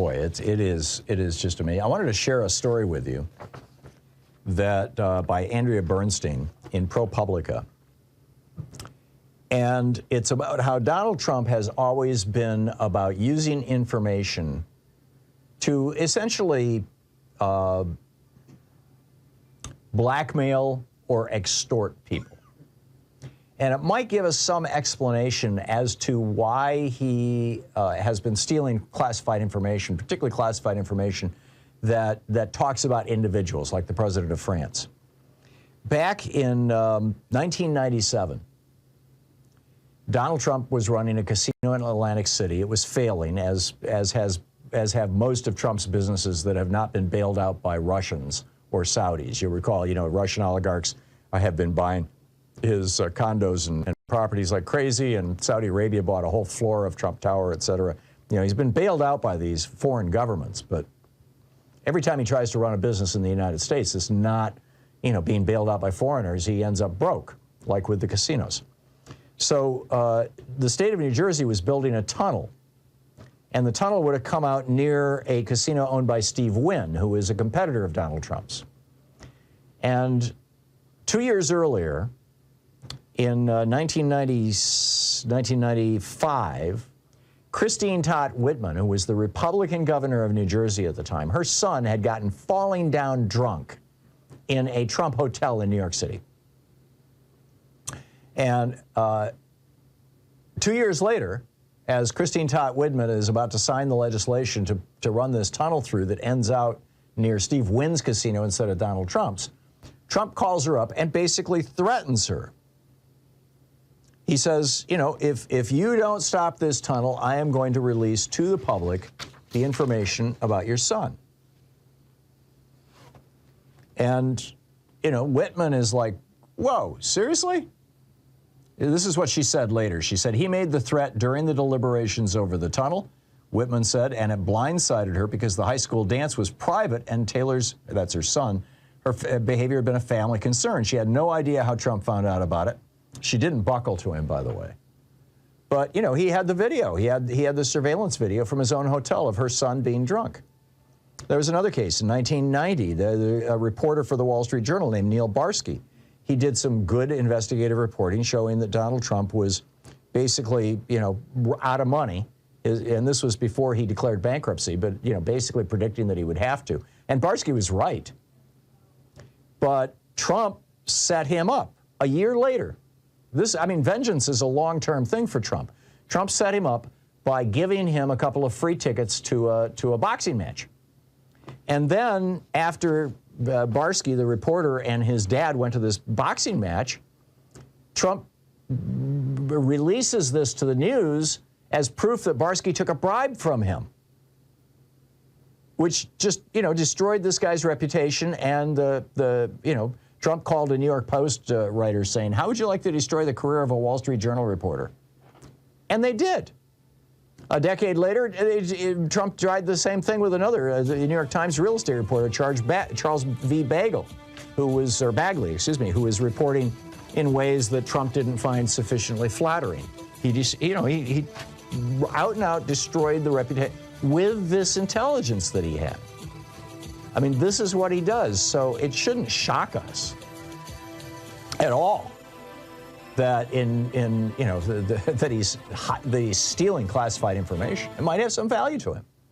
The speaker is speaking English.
Boy, it is just amazing. I wanted to share a story with you that by Andrea Bernstein in ProPublica. And it's about how Donald Trump has always been about using information to essentially blackmail or extort people. And it might give us some explanation as to why he has been stealing classified information, particularly classified information that talks about individuals, like the president of France. Back in 1997, Donald Trump was running a casino in Atlantic City. It was failing, as have most of Trump's businesses that have not been bailed out by Russians or Saudis. You'll recall, Russian oligarchs have been buying his condos and properties like crazy, and Saudi Arabia bought a whole floor of Trump Tower, et cetera. He's been bailed out by these foreign governments, but every time he tries to run a business in the United States, it's not, being bailed out by foreigners. He ends up broke, like with the casinos. So the state of New Jersey was building a tunnel, and the tunnel would have come out near a casino owned by Steve Wynn, who is a competitor of Donald Trump's. And 2 years earlier, in 1995, Christine Todd Whitman, who was the Republican governor of New Jersey at the time, her son had gotten falling down drunk in a Trump hotel in New York City. And 2 years later, as Christine Todd Whitman is about to sign the legislation to run this tunnel through that ends out near Steve Wynn's casino instead of Donald Trump's, Trump calls her up and basically threatens her. He says, if you don't stop this tunnel, I am going to release to the public the information about your son. And, Whitman is like, whoa, seriously? This is what she said later. She said, he made the threat during the deliberations over the tunnel, Whitman said, and it blindsided her because the high school dance was private and Taylor's, that's her son, her behavior had been a family concern. She had no idea how Trump found out about it. She didn't buckle to him, by the way. But, he had the video. He had the surveillance video from his own hotel of her son being drunk. There was another case in 1990, a reporter for the Wall Street Journal named Neil Barsky. He did some good investigative reporting showing that Donald Trump was basically, out of money. And this was before he declared bankruptcy, but, basically predicting that he would have to. And Barsky was right. But Trump set him up a year later. Vengeance is a long-term thing for Trump. Trump set him up by giving him a couple of free tickets to a boxing match. And then after Barsky, the reporter, and his dad went to this boxing match, Trump releases this to the news as proof that Barsky took a bribe from him, which just, destroyed this guy's reputation. And Trump called a New York Post writer saying, how would you like to destroy the career of a Wall Street Journal reporter? And they did. A decade later, Trump tried the same thing with another New York Times real estate reporter, Charles V. Bagley, who was reporting in ways that Trump didn't find sufficiently flattering. He just, he out and out destroyed the reputation with this intelligence that he had. This is what he does, so it shouldn't shock us at all that that he's stealing classified information. It might have some value to him.